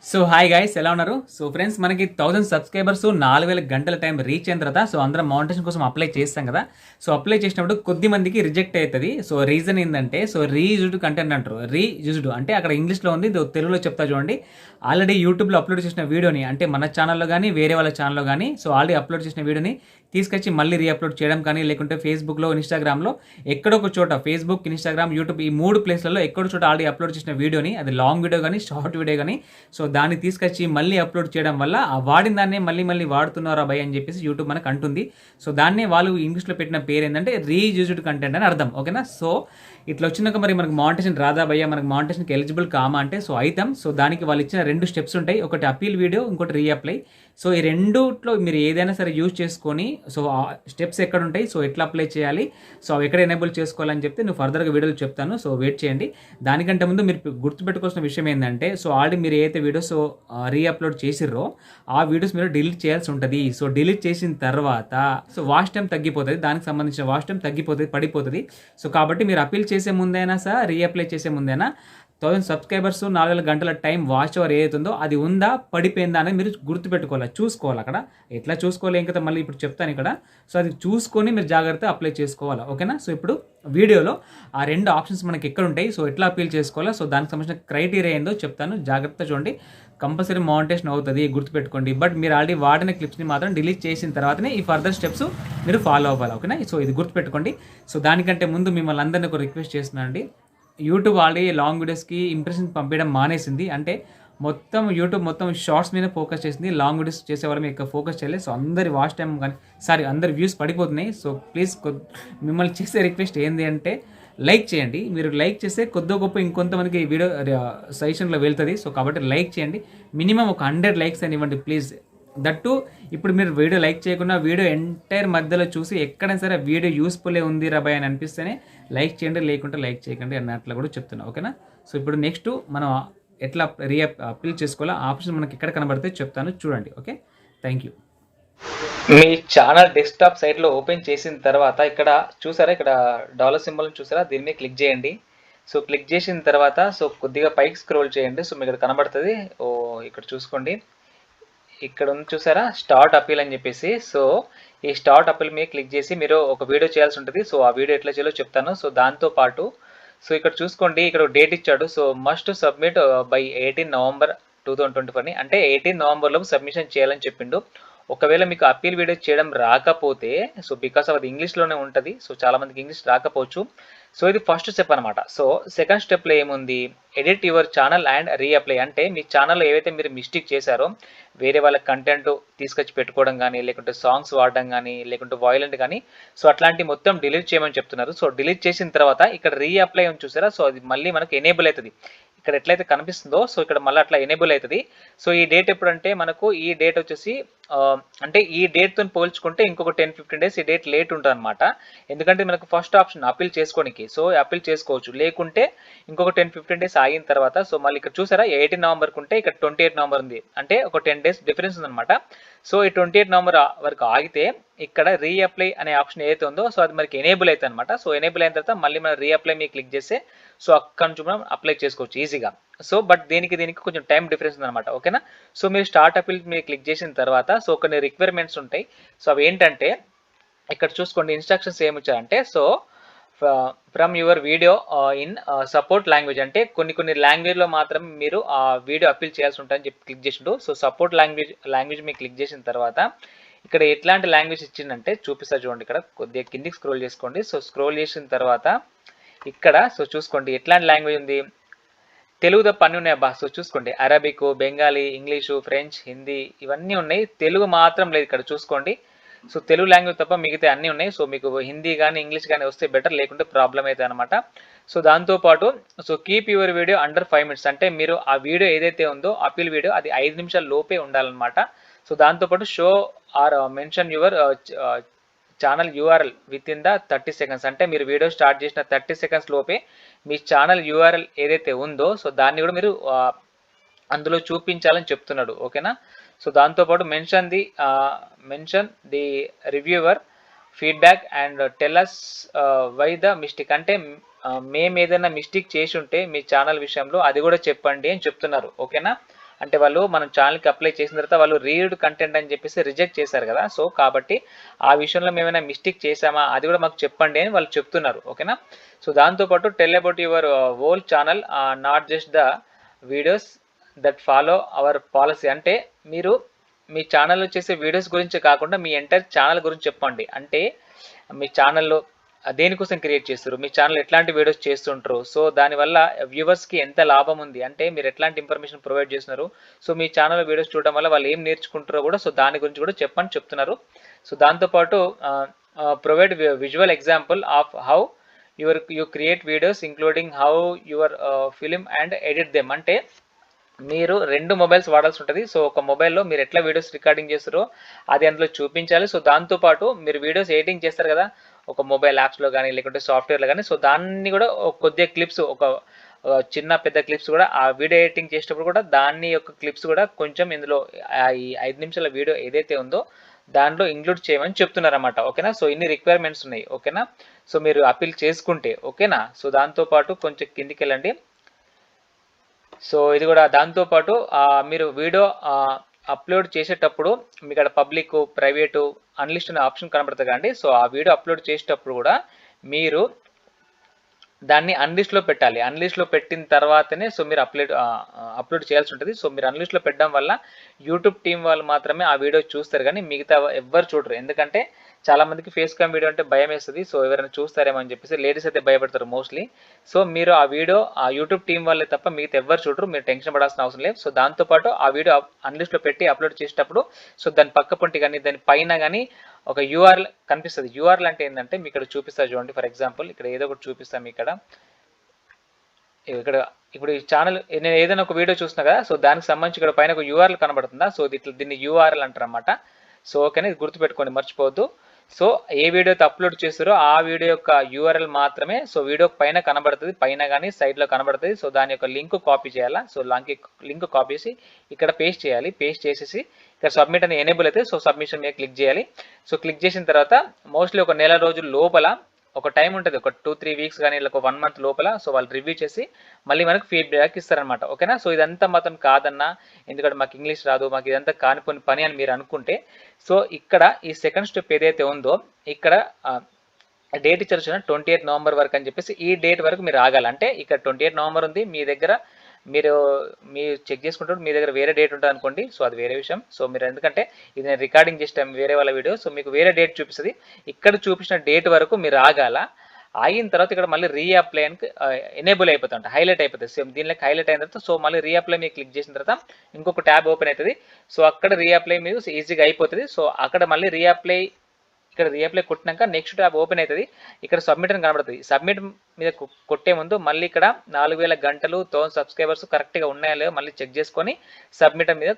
So hi guys, ఎలా ఉన్నారు? So friends, మనకి 1000 సబ్స్క్రైబర్స్ 4000 గంటల టైం రీచ్ అయిన తర్వాత సో అందరం మానిటైజేషన్ కోసం అప్లై చేస్తాం కదా. సో అప్లై చేసినప్పుడు కొద్ది మందికి రిజెక్ట్ అవుతుంది. సో రీజన్ ఏంటంటే, సో రీయూజ్డ్ కంటెంట్ అంటారు. రీయూజ్డ్ అంటే అక్కడ ఇంగ్లీష్లో ఉంది, ఇది తెలుగులో చెప్తా చూడండి. ఆల్రెడీ యూట్యూబ్లో అప్లోడ్ చేసిన వీడియోని, అంటే మన ఛానల్లో కానీ వేరే వాళ్ళ ఛానల్లో కానీ, సో ఆల్రెడీ అప్లోడ్ చేసిన వీడియోని తీసుకొచ్చి మళ్ళీ రీఅప్లోడ్ చేయడం కానీ, లేకుంటే ఫేస్బుక్లో, ఇన్స్టాగ్రామ్లో ఎక్కడో ఒక చోట, ఫేస్బుక్, ఇన్స్టాగ్రామ్, యూట్యూబ్ ఈ 3 ప్లేస్లలో ఎక్కడో చోట ఆల్రెడీ అప్లోడ్ చేసిన వీడియోని, అది లాంగ్ వీడియో కానీ షార్ట్ వీడియో కానీ, సో దాన్ని తీసుకొచ్చి మళ్ళీ అప్లోడ్ చేయడం వల్ల ఆ వాడిన దాన్నే మళ్ళీ మళ్ళీ వాడుతున్నారా భయ్ అని చెప్పేసి యూట్యూబ్ మనకు అంటుంది. సో దాన్నే వాళ్ళు ఇంగ్లీష్లో పెట్టిన పేరు ఏంటంటే రీయూజ్డ్ కంటెంట్ అని అర్థం. ఓకేనా? సో ఇట్లా వచ్చినాక మరి మనకు మానిటైజేషన్ రాదా భయ్యా, మనకు మానిటైజేషన్కి ఎలిజిబుల్ కామా అంటే, సో అవుతాం. సో దానికి వాళ్ళు ఇచ్చిన 2 స్టెప్స్ ఉంటాయి. ఒకటి అపీల్ వీడియో, ఇంకోటి రీఅప్లై. సో ఈ రెండుట్లో మీరు ఏదైనా సరే యూజ్ చేసుకొని, సో ఆ స్టెప్స్ ఎక్కడ ఉంటాయి, సో ఎట్లా అప్లై చేయాలి, సో అవి ఎక్కడ ఎనేబుల్ చేసుకోవాలని చెప్తే నేను ఫర్దర్గా వీడియోలు చెప్తాను. సో వెయిట్ చేయండి. దానికంటే ముందు మీరు గుర్తుపెట్టుకోవాల్సిన విషయం ఏంటంటే, సో ఆల్రెడీ మీరు ఏదైతే వీడియోస్ రీఅప్లోడ్ చేసిర్రో ఆ వీడియోస్ మీరు డిలీట్ చేయాల్సి ఉంటుంది. సో డిలీట్ చేసిన తర్వాత సో వాచ్ టైం తగ్గిపోతుంది, దానికి సంబంధించిన వాచ్ టైం తగ్గిపోతుంది, పడిపోతుంది. సో కాబట్టి మీరు అపీల్ చేసే ముందైనా సార్, రీఅప్లై చేసే ముందైనా 1000 సబ్స్క్రైబర్స్ 4000 గంటల టైం వాచ్ అవర్ ఏదైతుందో అది ఉందా, పడిపోయిందా అనేది మీరు గుర్తుపెట్టుకోవాలి, చూసుకోవాలి. అక్కడ ఎట్లా చూసుకోవాలి ఏం కదా మళ్ళీ ఇప్పుడు చెప్తాను ఇక్కడ. సో అది చూసుకొని మీరు జాగ్రత్తగా అప్లై చేసుకోవాలి. ఓకేనా? సో ఇప్పుడు వీడియోలో ఆ 2 ఆప్షన్స్ మనకి ఎక్కడ ఉంటాయి, సో ఎట్లా అపీల్ చేసుకోవాలో, సో దానికి సంబంధించిన క్రైటీరియా ఏందో చెప్తాను. జాగ్రత్త చూడండి. కంపల్సరీ మానిటైజేషన్ అవుతుంది, గుర్తుపెట్టుకోండి. బట్ మీరు ఆల్రెడీ వాడిన క్లిప్స్ని మాత్రం డిలీట్ చేసిన తర్వాతనే ఈ ఫర్దర్ స్టెప్స్ మీరు ఫాలో అవ్వాలి. ఓకేనా? సో ఇది గుర్తుపెట్టుకోండి. సో దానికంటే ముందు మిమ్మల్ని అందరినీ ఒక రిక్వెస్ట్ చేస్తున్నాను అండి. యూట్యూబ్ ఆల్రెడీ లాంగ్ వీడియోస్కి ఇంప్రెషన్ పంపించడం మానేసింది. అంటే యూట్యూబ్ మొత్తం షార్ట్స్ మీద ఫోకస్ చేసింది, లాంగ్ వీడియోస్ చేసే వాళ్ళ మీద ఎక్కువ ఫోకస్ చేయలేదు. సో అందరి వాచ్ టైం కానీ అందరి వ్యూస్ పడిపోతున్నాయి. సో ప్లీజ్ మిమ్మల్ని చేసే రిక్వెస్ట్ ఏంటి అంటే, లైక్ చేయండి. మీరు లైక్ చేస్తే కొద్ది గొప్ప ఇంకొంతమందికి ఈ వీడియో సజెషన్లో వెళ్తుంది. సో కాబట్టి లైక్ చేయండి. మినిమం ఒక 100 లైక్స్ అని ఇవ్వండి ప్లీజ్. దట్టు ఇప్పుడు మీరు వీడియో లైక్ చేయకుండా వీడియో ఎంటైర్ మధ్యలో చూసి ఎక్కడైనా సరే వీడియో యూస్ఫుల్ ఉంది రాబాయ్ అని అనిపిస్తేనే లైక్ చేయండి, లేకుంటే లైక్ చేయకండి అన్నట్లు కూడా చెప్తున్నా. ఓకేనా? సో ఇప్పుడు నెక్స్ట్ మనం ఎట్లా అపీల్ చేసుకోవాలో ఆప్షన్ మనకి ఎక్కడ కనబడితే చెప్తాను, చూడండి. Okay, thank you. Me channel desktop సైట్లో ఓపెన్ చేసిన తర్వాత ఇక్కడ చూసారా, ఇక్కడ డాలర్ సింబల్ చూసారా, దీని మీద క్లిక్ చేయండి. సో క్లిక్ చేసిన తర్వాత సో కొద్దిగా పైకి స్క్రోల్ చేయండి. సో మీకు ఇక్కడ కనబడుతుంది. ఇక్కడ చూసుకోండి, ఇక్కడ ఉంది చూసారా, స్టార్ట్ అపీల్ అని చెప్పేసి. సో ఈ స్టార్ట్ అపీల్ మీద క్లిక్ చేసి మీరు ఒక వీడియో చేయాల్సి ఉంటుంది. సో ఆ వీడియో ఎట్లా చేయాలో చెప్తాను. సో దాంతో పాటు సో ఇక్కడ చూసుకోండి, ఇక్కడ డేట్ ఇచ్చాడు. So must submit by 18 November 2024 అంటే 18 నవంబర్లో సబ్మిషన్ చేయాలని చెప్పిండు. ఒకవేళ మీకు అపీల్ వీడియో చేయడం రాకపోతే, సో బికాస్ అది ఇంగ్లీష్లోనే ఉంటుంది, సో చాలామందికి ఇంగ్లీష్ రాకపోవచ్చు. సో ఇది ఫస్ట్ స్టెప్ అనమాట. సో సెకండ్ స్టెప్లో ఏముంది, edit your channel and reapply. అంటే మీ ఛానల్లో ఏవైతే మీరు మిస్టేక్ చేశారో, వేరే వాళ్ళ కంటెంట్ తీసుకొచ్చి పెట్టుకోవడం కానీ, లేకుంటే సాంగ్స్ వాడడం కానీ, లేకుంటే వాయిలెంట్ కానీ, సో అట్లాంటి మొత్తం డిలీట్ చేయమని చెప్తున్నారు. సో డిలీట్ చేసిన తర్వాత ఇక్కడ రీఅప్లై అని చూసారా, సో అది మళ్ళీ మనకు ఎనేబుల్ అవుతుంది. ఇక్కడ ఎట్లయితే కనిపిస్తుందో సో ఇక్కడ మళ్ళీ అట్లా ఎనేబుల్ అవుతుంది. సో ఈ డేట్ ఎప్పుడంటే మనకు ఈ డేట్ వచ్చేసి అంటే ఈ డేట్తో పోల్చుకుంటే ఇంకొక 10-15 డేస్ ఈ డేట్ లేట్ ఉంటుంది అనమాట. ఎందుకంటే మనకు ఫస్ట్ ఆప్షన్ అపీల్ చేసుకోవడానికి, సో అపీల్ చేసుకోవచ్చు. లేకుంటే ఇంకొక 10-15 డేస్ ఆగిన తర్వాత సో మళ్ళీ ఇక్కడ చూసారా 18 నవంబర్కి ఉంటే ఇక్కడ 28 నవంబర్ ఉంది, అంటే ఒక 10 డేస్ డిఫరెన్స్ ఉందన్నమాట. సో ఈ 28 నవంబర్ వరకు ఆగితే ఇక్కడ రీఅప్లై అనే ఆప్షన్ ఏదైతే ఉందో సో అది మనకి ఎనేబుల్ అవుతుంది అనమాట. సో ఎనేబుల్ అయిన తర్వాత మళ్ళీ మనం రీఅప్లై మీద క్లిక్ చేస్తే సో అక్కడ నుంచి మనం అప్లై చేసుకోవచ్చు ఈజీగా. సో బట్ దీనికి కొంచెం టైం డిఫరెన్స్ ఉందన్నమాట. ఓకేనా? సో మీరు స్టార్ట్ అపీల్ మీరు క్లిక్ చేసిన తర్వాత సో కొన్ని రిక్వైర్మెంట్స్ ఉంటాయి. సో అవి ఏంటంటే ఇక్కడ చూసుకోండి, ఇన్స్ట్రక్షన్స్ ఏమి ఇచ్చారంటే, so from your video in support language, అంటే కొన్ని లాంగ్వేజ్లో మాత్రం మీరు ఆ వీడియో అపీల్ చేయాల్సి ఉంటుందని చెప్పి క్లిక్ చేసిండు. సో సపోర్ట్ లాంగ్వేజ్ మీరు క్లిక్ చేసిన తర్వాత ఇక్కడ ఎట్లాంటి లాంగ్వేజ్ ఇచ్చిందంటే చూపిస్తా చూడండి. ఇక్కడ కొద్దిగా కిందికి స్క్రోల్ చేసుకోండి. సో స్క్రోల్ చేసిన తర్వాత ఇక్కడ సో చూసుకోండి ఎట్లాంటి లాంగ్వేజ్ ఉంది, తెలుగు తప్ప అన్నీ ఉన్నాయి అబ్బా. సో చూసుకోండి, Arabic, Bengali, English, French, Hindi ఇవన్నీ ఉన్నాయి, తెలుగు మాత్రం లేదు ఇక్కడ చూసుకోండి. సో తెలుగు లాంగ్వేజ్ తప్ప మిగతా అన్నీ ఉన్నాయి. సో మీకు హిందీ కానీ ఇంగ్లీష్ కానీ వస్తే బెటర్, లేకుంటే ప్రాబ్లం అవుతుంది అనమాట. సో దాంతోపాటు so keep your video under 5 minutes, అంటే మీరు ఆ వీడియో ఏదైతే ఉందో అపీల్ వీడియో అది 5 నిమిషాల లోపే ఉండాలన్నమాట. సో దాంతోపాటు show or mention your channel URL within the 30 seconds, అంటే మీరు వీడియో స్టార్ట్ చేసిన 30 seconds లోపే మీ ఛానల్ యూఆర్ఎల్ ఏదైతే ఉందో సో దాన్ని కూడా మీరు అందులో చూపించాలని చెప్తున్నాడు. ఓకేనా? సో దాంతోపాటు mention the reviewer feedback and tell us why the mistake, అంటే మేము ఏదైనా మిస్టేక్ చేసి ఉంటే మీ ఛానల్ విషయంలో అది కూడా చెప్పండి అని చెప్తున్నారు. ఓకేనా? అంటే వాళ్ళు మనం ఛానల్కి అప్లై చేసిన తర్వాత వాళ్ళు రీడ్ కంటెంట్ అని చెప్పేసి రిజెక్ట్ చేశారు కదా. సో కాబట్టి ఆ విషయంలో మేమైనా మిస్టేక్ చేసామా అది కూడా మాకు చెప్పండి అని వాళ్ళు చెప్తున్నారు. ఓకేనా. సో దాంతోపాటు tell about your whole channel, not just the videos that follow our policy. అంటే మీరు మీ ఛానల్లో చేసే వీడియోస్ గురించి కాకుండా మీ ఎంటైర్ ఛానల్ గురించి చెప్పండి. అంటే మీ ఛానల్లో దేనికోసం క్రియేట్ చేస్తారు, మీ ఛానల్ ఎట్లాంటి వీడియోస్ చేస్తుంటారు, సో దానివల్ల వ్యూవర్స్కి ఎంత లాభం ఉంది, అంటే మీరు ఎట్లాంటి ఇన్ఫర్మేషన్ ప్రొవైడ్ చేస్తున్నారు, సో మీ ఛానల్ వీడియోస్ చూడడం వల్ల వాళ్ళు ఏం నేర్చుకుంటారో కూడా సో దాని గురించి కూడా చెప్పని చెప్తున్నారు. సో దాంతోపాటు provide visual example of how you create videos including how your film and edit them. అంటే మీరు 2 మొబైల్స్ వాడాల్సి ఉంటుంది. సో ఒక మొబైల్లో మీరు ఎట్లా వీడియోస్ రికార్డింగ్ చేస్తారో అది అందులో చూపించాలి. సో దాంతోపాటు మీరు వీడియోస్ ఎడిటింగ్ చేస్తారు కదా ఒక మొబైల్ యాప్స్లో కానీ లేకుంటే సాఫ్ట్వేర్లో కానీ, సో దాన్ని కూడా కొద్దిగా క్లిప్స్, ఒక చిన్న పెద్ద క్లిప్స్ కూడా ఆ వీడియో ఎడిటింగ్ చేసేటప్పుడు కూడా దాన్ని యొక్క క్లిప్స్ కూడా కొంచెం ఇందులో ఈ 5 నిమిషాల వీడియో ఏదైతే ఉందో దాంట్లో ఇంక్లూడ్ చేయమని చెప్తున్నారన్నమాట. ఓకేనా. సో ఇన్ని రిక్వైర్మెంట్స్ ఉన్నాయి. ఓకేనా. సో మీరు అప్పీల్ చేసుకుంటే ఓకేనా. సో దాంతోపాటు కొంచెం కిందికి వెళ్ళండి. సో ఇది కూడా దాంతోపాటు మీరు వీడియో అప్లోడ్ చేసేటప్పుడు మీకు ఇక్కడ పబ్లిక్, ప్రైవేటు, అన్లిస్ట్ అనే ఆప్షన్ కనబడుతుంది కదండి. సో ఆ వీడియో అప్లోడ్ చేసేటప్పుడు కూడా మీరు దాన్ని అన్లిస్ట్లో పెట్టాలి. అన్లిస్ట్లో పెట్టిన తర్వాతనే సో మీరు అప్లోడ్ చేయాల్సి ఉంటుంది. సో మీరు అన్లిస్ట్లో పెట్టడం వల్ల యూట్యూబ్ టీం వాళ్ళు మాత్రమే ఆ వీడియో చూస్తారు, కానీ మిగతా ఎవ్వరు చూడరు. ఎందుకంటే చాలా మందికి ఫేస్ క్యామ్ వీడియో అంటే భయం వేస్తుంది. సో ఎవరైనా చూస్తారేమో అని చెప్పేసి లేడీస్ అయితే భయపడతారు మోస్ట్లీ. సో మీరు ఆ వీడియో ఆ యూట్యూబ్ టీం వాళ్ళే తప్ప మిగతా ఎవ్వరు చూడరు, మీరు టెన్షన్ పడాల్సిన అవసరం లేదు. సో దాంతోపాటు ఆ వీడియో అన్లిస్ట్లో పెట్టి అప్లోడ్ చేసేటప్పుడు సో దాని పక్క పొంటి కానీ దాని పైన కానీ ఒక యూఆర్ఎల్ కనిపిస్తుంది. యూఆర్ఎల్ అంటే ఏంటంటే మీకు ఇక్కడ చూపిస్తా చూడండి. ఫర్ ఎగ్జాంపుల్ ఇక్కడ ఏదో ఒకటి చూపిస్తాం. ఇక్కడ ఇప్పుడు ఈ ఛానల్ నేను ఏదైనా ఒక వీడియో చూస్తున్నా కదా, సో దానికి సంబంధించి ఇక్కడ పైన ఒక యూఆర్ఎల్ కనబడుతుందా, సో దీన్ని యూఆర్ఎల్ అంటారు అన్నమాట. సో ఓకేనా, ఇది గుర్తుపెట్టుకోండి, మర్చిపోవద్దు. సో ఏ వీడియో అయితే అప్లోడ్ చేస్తారో ఆ వీడియో యొక్క యూఆర్ఎల్ మాత్రమే సో వీడియో పైన కనబడుతుంది, పైన కానీ సైడ్లో కనబడుతుంది. సో దాని యొక్క లింక్ కాపీ చేయాలా. సో లింక్ కాపీ చేసి ఇక్కడ పేస్ట్ చేయాలి. పేస్ట్ చేసేసి ఇక్కడ సబ్మిట్ అని ఎనేబుల్ అయితే సో సబ్మిషన్ మీద క్లిక్ చేయాలి. సో క్లిక్ చేసిన తర్వాత మోస్ట్లీ ఒక నెల రోజుల లోపల ఒక టైం ఉంటుంది, ఒక 2-3 వీక్స్ కానీ ఇలా ఒక 1 మంత్ లోపల సో వాళ్ళు రివ్యూ చేసి మళ్ళీ మనకు ఫీడ్బ్యాక్ ఇస్తారనమాట. ఓకేనా. సో ఇదంతా మాత్రం కాదన్నా, ఎందుకంటే మాకు ఇంగ్లీష్ రాదు, మాకు ఇదంతా కానిపోని పని అని మీరు అనుకుంటే సో ఇక్కడ ఈ సెకండ్ స్టెప్ ఏదైతే ఉందో ఇక్కడ డేట్ ఇచ్చారు 28 నవంబర్ వరకు అని చెప్పేసి ఈ డేట్ వరకు మీరు ఆగాలి. అంటే ఇక్కడ 28 నవంబర్ ఉంది, మీ దగ్గర మీరు చెక్ చేసుకుంటే మీ దగ్గర వేరే డేట్ ఉంటుంది అనుకోండి, సో అది వేరే విషయం. సో మీరు ఎందుకంటే ఇది నేను రికార్డింగ్ చేసే టైం వేరే వాళ్ళ వీడియో, సో మీకు వేరే డేట్ చూపిస్తుంది. ఇక్కడ చూపించిన డేట్ వరకు మీరు ఆగాల. ఆగిన తర్వాత ఇక్కడ మళ్ళీ రీఅప్లై అని ఎనేబుల్ అయిపోతుంది, హైలైట్ అయిపోతుంది. సేమ్ దీనిలోకి హైలైట్ అయిన తర్వాత సో మళ్ళీ రీఅప్లై మీరు క్లిక్ చేసిన తర్వాత ఇంకొక ట్యాబ్ ఓపెన్ అవుతుంది. సో అక్కడ రీఅప్లై మీరు ఈజీగా అయిపోతుంది. సో అక్కడ మళ్ళీ ఇక్కడ రీఅప్లై కొట్టినాక నెక్స్ట్ ట్యాబ్ ఓపెన్ అవుతుంది. ఇక్కడ సబ్మిట్ అని కనబడుతుంది. సబ్మిట్ మీద కొట్టే ముందు మళ్ళీ ఇక్కడ 4000 గంటలు 1000 సబ్స్క్రైబర్స్ కరెక్ట్గా ఉన్నాయో లేదో మళ్ళీ చెక్ చేసుకొని సబ్మిట్ మీద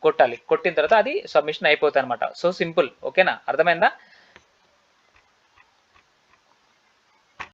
కొట్టాలి. కొట్టిన తర్వాత అది సబ్మిషన్ అయిపోతుంది అనమాట. So simple. ఓకేనా, అర్థమైందా?